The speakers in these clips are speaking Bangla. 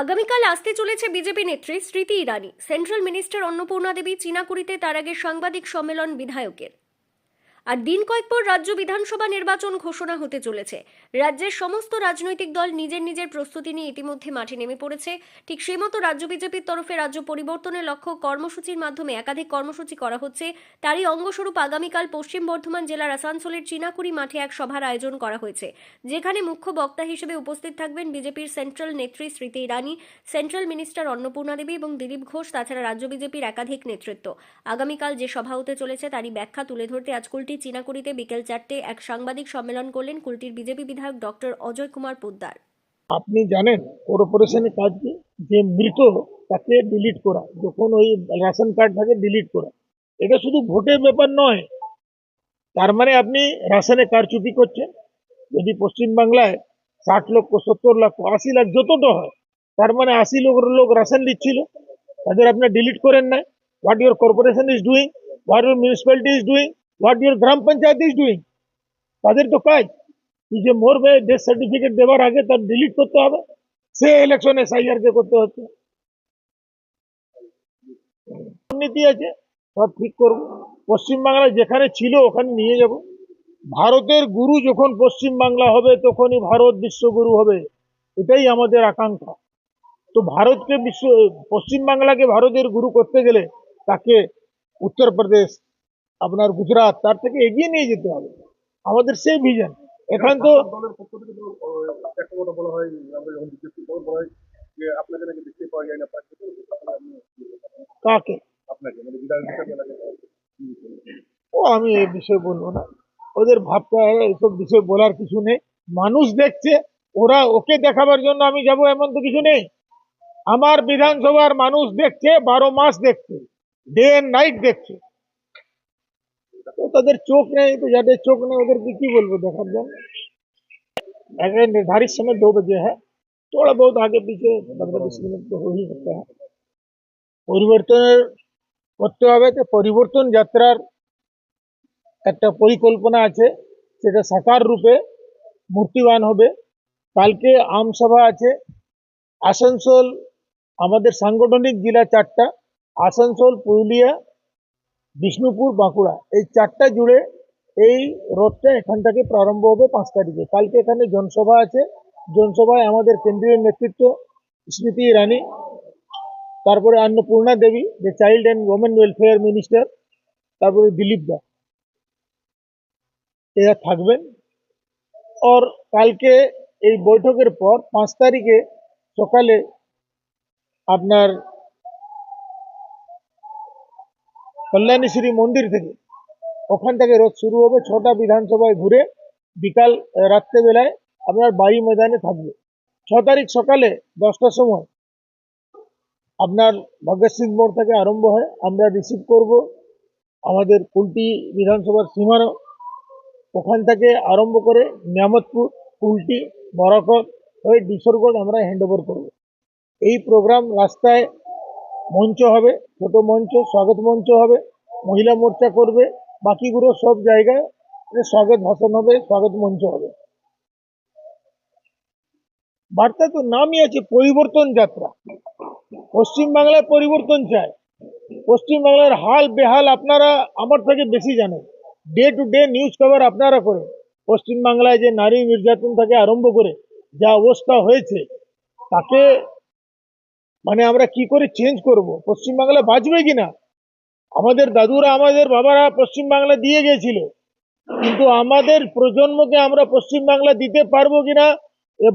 আগামীকাল আসতে চলেছে বিজেপি নেত্রী স্মৃতি ইরানি। সেন্ট্রাল মিনিস্টার অন্নপূর্ণা দেবী চীনাকুড়িতে, তার আগে সাংবাদিক সম্মেলন বিধায়কের। আর দিন কয়েক পর রাজ্য বিধানসভা নির্বাচন ঘোষণা হতে চলেছে। রাজ্যের সমস্ত রাজনৈতিক দল নিজের নিজের প্রস্তুতি নিয়ে ইতিমধ্যে মাঠে নেমে পড়েছে। ঠিক সেই মতো রাজ্য বিজেপির তরফে রাজ্য পরিবর্তনের লক্ষ্য কর্মসূচির মাধ্যমে একাধিক কর্মসূচি করা হচ্ছে। তারই অঙ্গস্বরূপ আগামীকাল পশ্চিম বর্ধমান জেলার আসানসোলের চীনাকুড়ি মাঠে এক সভার আয়োজন করা হয়েছে, যেখানে মুখ্য বক্তা হিসেবে উপস্থিত থাকবেন বিজেপির সেন্ট্রাল নেত্রী স্মৃতি ইরানি, সেন্ট্রাল মিনিস্টার অন্নপূর্ণা দেবী এবং দিলীপ ঘোষ, তাছাড়া রাজ্য বিজেপির একাধিক নেতৃত্ব। আগামীকাল যে সভা হতে চলেছে তারই ব্যাখ্যা তুলে ধরতে আজ কুলটি চীনাকুড়িতে বিকেল 4টে এক সাংবাদিক সম্মেলন করলেন কুলটির বিজেপি বিধায়ক ডক্টর অজয় কুমার পোদ্দার। আপনি জানেন কর্পোরেশনের কাজ কি, যে মৃত তাকে ডিলিট করা, যখন ওই রেশন কার্ড থাকে ডিলিট করা। এটা শুধু ভোটের ব্যাপার নয়। তার মানে আপনি রেশনে কারচুপি করছেন। যদি পশ্চিমবাংলায় 60 লক্ষ, 70 লক্ষ, 80 লাখ যতটা হয়, তার মানে 80 লোক রেশন দিচ্ছিল, তাদের আপনি ডিলিট করেন না। What your corporation is doing, what your municipality is doing, what your gram panchayat is doing. তাদের তো কাজ কি যে মরবে, ডেথ সার্টিফিকেট দেওয়ার আগে তার ডিলিট করতে হবে, সে ইলেকশন এসআইআর কে করতে হচ্ছে। দুর্নীতি আছে, সব ঠিক করবো। পশ্চিমবাংলায় যেখানে ছিল ওখানে নিয়ে যাব। ভারতের গুরু যখন পশ্চিমবাংলা হবে তখনই ভারত বিশ্বগুরু হবে, এটাই আমাদের আকাঙ্ক্ষা। তো ভারতকে পশ্চিমবাংলাকে ভারতের গুরু করতে গেলে তাকে উত্তরপ্রদেশ, আপনার গুজরাট, তার থেকে এগিয়ে নিয়ে যেতে হবে। আমাদের সেই ভিজন। এখান তো দলের পক্ষ থেকে তো একটা কথা বলা হয়, আমরা যখন বিজ্ঞপ্তি খবর বলা হয় যে আপনাকে নাকি দেখতে পাওয়া যায় না প্রার্থী, কাকে, আপনাকে মানে বিধায়ক হিসেবে এলাকায় ও আমি এই বিষয়ে বলবো না। ওদের ভাবতে হয়, এইসব বিষয়ে বলার কিছু নেই। মানুষ দেখছে, ওরা ওকে দেখাবার জন্য আমি যাব এমন তো কিছু নেই। আমার বিধানসভার মানুষ দেখছে, 12 মাস দেখছে, ডে এন্ড নাইট দেখছে। তো তাদের চোখ নেই, তো যাদের চোখ নেই ওদেরকে কি বলবো দেখার জন্য। अगर निर्धारित समय 2 बजे है, थोड़ा बहुत आगे पीछे 15-20 मिनट तो हो ही सकता है। পরিবর্তন করতে হবে, তো পরিবর্তন যাত্রার একটা পরিকল্পনা আছে, সেটা সাকার রূপে মূর্তিবান হবে। কালকে আমসভা আছে। আসানসোল, আমাদের সাংগঠনিক জেলা 4টা, আসানসোল, পুরুলিয়া, বিষ্ণুপুর, বাঁকুড়া, এই 4টা জুড়ে এই রথটা এখান থেকে প্রারম্ভ হবে 5 তারিখে। কালকে এখানে জনসভা আছে। জনসভায় আমাদের কেন্দ্রীয় নেতৃত্ব স্মৃতি ইরানি, তারপরে অন্নপূর্ণা দেবী, যে child and women welfare minister, তারপরে দিলীপ দা, এরা থাকবেন। আর কালকে এই বৈঠকের পর 5 তারিখে সকালে আপনার কল্যাণীশ্রী মন্দির থেকে, ওখান থেকে রথ শুরু হবে। 6টা বিধানসভায় ঘুরে বিকাল রাত্রেবেলায় আপনার বাড়ি ময়দানে থাকবে। 6 তারিখ সকালে 10টার সময় আপনার ভগৎ সিং মোড় থেকে আরম্ভ হয়। আমরা রিসিভ করব আমাদের কুলটি বিধানসভার সীমানা, ওখান থেকে আরম্ভ করে নিয়ামতপুর, কুলটি, বরাকত হয়ে ডিসরগড় আমরা হ্যান্ড ওভার করবো। এই প্রোগ্রাম রাস্তায় মঞ্চ হবে, ছোট মঞ্চ, স্বাগত মঞ্চ হবে, মহিলা মোর্চা করবে, বাকিগুলো সব জায়গায় স্বাগত ভাষণ হবে, স্বাগত মঞ্চ হবে। বার্তা তো নামই আছে পরিবর্তন যাত্রা। পশ্চিমবাংলায় পরিবর্তন চায়। পশ্চিমবাংলার হাল বেহাল আপনারা আমার থেকে বেশি জানেন। Day to day news cover আপনারা করেন। পশ্চিমবাংলায় যে নারী নির্যাতন থেকে আরম্ভ করে যা অবস্থা হয়েছে, তাকে মানে আমরা কি করে চেঞ্জ করব? পশ্চিমবাংলা বাঁচবে কিনা? আমাদের দাদুরা, আমাদের বাবারা পশ্চিমবাংলা দিয়ে গেছিল, কিন্তু আমাদের প্রজন্মকে আমরা পশ্চিমবাংলা দিতে পারবো কিনা,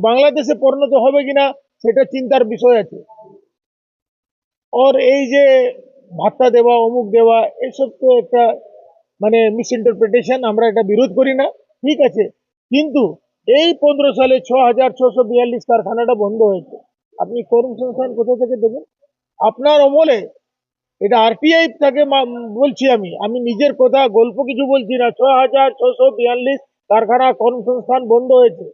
বাংলাদেশে পরিণত হবে কিনা, সেটা চিন্তার বিষয় আছে। আর এই যে ভাতা দেওয়া, অমুক দেওয়া, এসব তো একটা মানে মিসইন্টারপ্রিটেশন। আমরা এটা বিরোধ করি না, ঠিক আছে, কিন্তু এই 15 সালে 6,642 কারখানাটা বন্ধ হয়েছে। আপনি কর্মসংস্থান কোথা থেকে দেবেন? আপনার অমলে এটা আরটিআই থেকে বলছি, আমি নিজের কথা, গল্প কিছু বলছি না। 6,642 কারখানা, কর্মসংস্থান বন্ধ হয়েছে।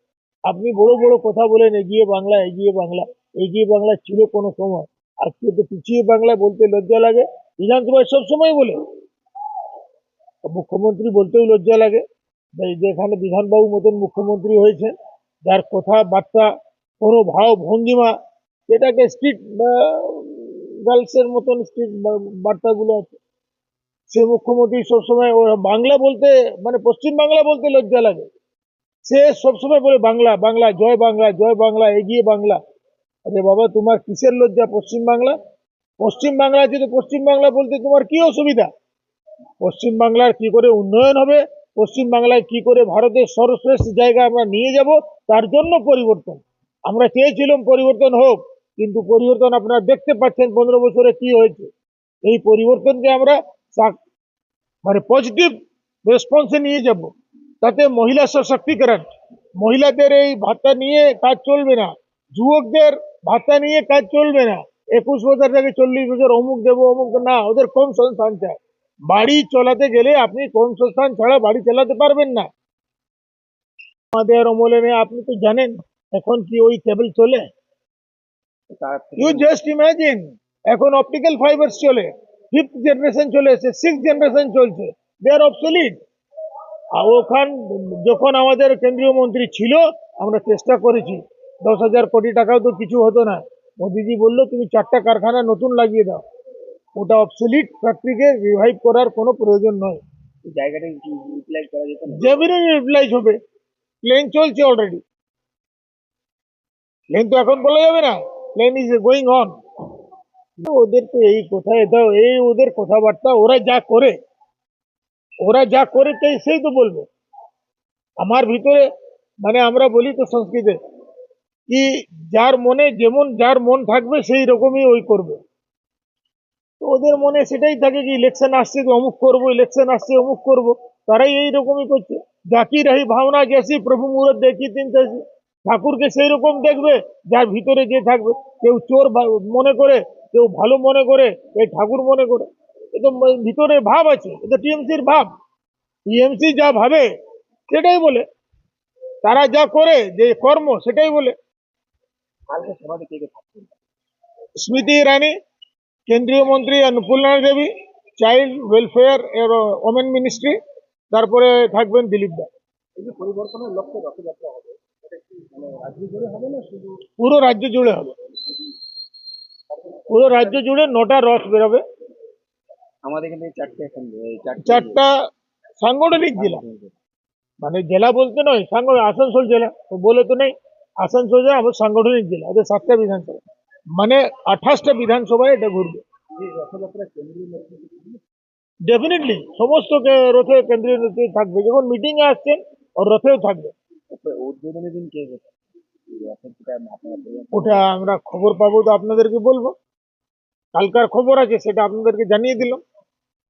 আপনি বড় বড় কথা বলেন এগিয়ে বাংলা, এগিয়ে বাংলা। এগিয়ে বাংলা ছিল কোনো সময়, আজকে তো পিছিয়ে বাংলা বলতে লজ্জা লাগে। বিধানসভায় সবসময় বলে, মুখ্যমন্ত্রী বলতেও লজ্জা লাগে। যেখানে বিধানবাবু মতন মুখ্যমন্ত্রী হয়েছেন, যার কথাবার্তা, কোনো ভাব ভঙ্গিমা যেটাকে স্ট্রিট গার্লসের মতন স্ট্রিট বার্তাগুলো আছে, সে মুখ্যমন্ত্রী সবসময় ওরা বাংলা বলতে, মানে পশ্চিম বাংলা বলতে লজ্জা লাগে। সে সবসময় বলে বাংলা বাংলা, জয় বাংলা জয় বাংলা, এগিয়ে বাংলা। আরে বাবা, তোমার কিসের লজ্জা? পশ্চিম বাংলা, পশ্চিম বাংলা আছে তো পশ্চিম বাংলা বলতে তোমার কি অসুবিধা? পশ্চিম বাংলার কি করে উন্নয়ন হবে, পশ্চিম বাংলায় কি করে ভারতের সর্বশ্রেষ্ঠ জায়গা আমরা নিয়ে যাব, তার জন্য পরিবর্তন। আমরা চেয়েছিলাম পরিবর্তন হোক, কিন্তু পরিবর্তন আপনারা দেখতে পাচ্ছেন 15 বছরে কি হয়েছে। এই পরিবর্তনকে আমরা মানে পজিটিভ রেসপন্সে নিয়ে যাব। তাতে মহিলা সশক্তিকরণ, মহিলাদের এই ভাতা নিয়ে কাজ চলবে না, যুবকদের ভাতা নিয়ে কাজ চলবে না। 21 বছর থেকে 40 বছর অমুক দেবো অমুক না, ওদের কম সংস্থান চায়। বাড়ি চালাতে গেলে আপনি কম সংস্থান ছাড়া বাড়ি চালাতে পারবেন না। আমাদের অমলে আপনি তো জানেন এখন কি ওই কেবল চলে? ইউ জাস্ট ইমাজিন, এখন অপটিক্যাল ফাইবারস চলে, 5th জেনারেশন চলে এসেছে, 6th জেনারেশন চলছে, দে আর অবসলিট। আর ওখান যখন আমাদের কেন্দ্রীয় মন্ত্রী ছিল, আমরা চেষ্টা করেছি, 10,000 কোটি টাকাও তো কিছু হতো না। মোদিজি বললো তুমি 4টা কারখানা নতুন লাগিয়ে দাও। ওটা অবসলিট ফ্যাক্টরিকে রিভাইভ করার কোনো প্রয়োজন নয়। জায়গাটা ইউটিলাইজ করা যেত না। ডেফিনেটলি ইউটিলাইজ হবে, প্লেন চলছে অলরেডি। প্লেন তো এখন বলা যাবে না, প্লেন ইজ গোয়িং অন। ওদের তো এই কথা, এটা এই ওদের কথাবার্তা, ওরা যা করে তাই সেই তো বলবে। আমার ভিতরে, মানে আমরা বলি তো সংস্কৃতে কি, যার মনে যেমন যার মন থাকবে সেই রকমই ওই করবে। তো ওদের মনে সেটাই থাকে কি ইলেকশন আসছে তো অমুক করবো, ইলেকশন আসছে অমুক করবো, তারাই এইরকমই করছে। জাকি রহি ভাবনা গেছি প্রভু মুহূর্ত দেখি তিন তেসি। ঠাকুরকে সেই রকম দেখবে যার ভিতরে যে থাকবে। কেউ চোর মনে করে, কেউ ভালো মনে করে, কেউ ঠাকুর মনে করে। এ তো ভিতরে ভাব আছে, এটা টিএমসির ভাব। টিএমসি যা ভাবে সেটাই বলে, তারা যা করে যে কর্ম সেটাই বলে। কালকে সভাতে কে কে থাকছেন? স্মৃতি ইরানি, কেন্দ্রীয় মন্ত্রী অন্নপূর্ণা দেবী, চাইল্ড ওয়েলফেয়ার এর ওমেন মিনিস্ট্রি, তারপরে থাকবেন দিলীপ দা। এই যে পরিবর্তনের লক্ষ্যে রথযাত্রা হবে, এটা কি মানে রাজ্য জুড়ে হবে না শুধু? পুরো রাজ্য জুড়ে হবে, পুরো রাজ্য জুড়ে 9টা রথ বেরোবে। আমাদের এখান থেকে চারটে 4টা সাংগঠনিক জেলা, মানে জেলা বলতে নয়, আসানসোল জেলা তো বলে তো নেই, আসানসোল জেলা আমার সাংগঠনিক জেলা, ওদের 7টা বিধানসভা, মানে 28টা বিধানসভায় এটা ঘুরবে। এই রথযাত্রায় কেন্দ্রীয় নেতৃত্ব থাকবে? ডেফিনেটলি সমস্ত রথে কেন্দ্রীয় নেতৃত্ব থাকবে, যখন মিটিং এ আসছেন ওর রথেও থাকবে। উদ্বোধনের দিন কে কে থাকবে? রথের যেটা আপনারা বললেন, ওটা আমরা খবর পাবো তো আপনাদেরকে বলবো, কালকার খবর আছে সেটা আপনাদেরকে জানিয়ে দিলাম।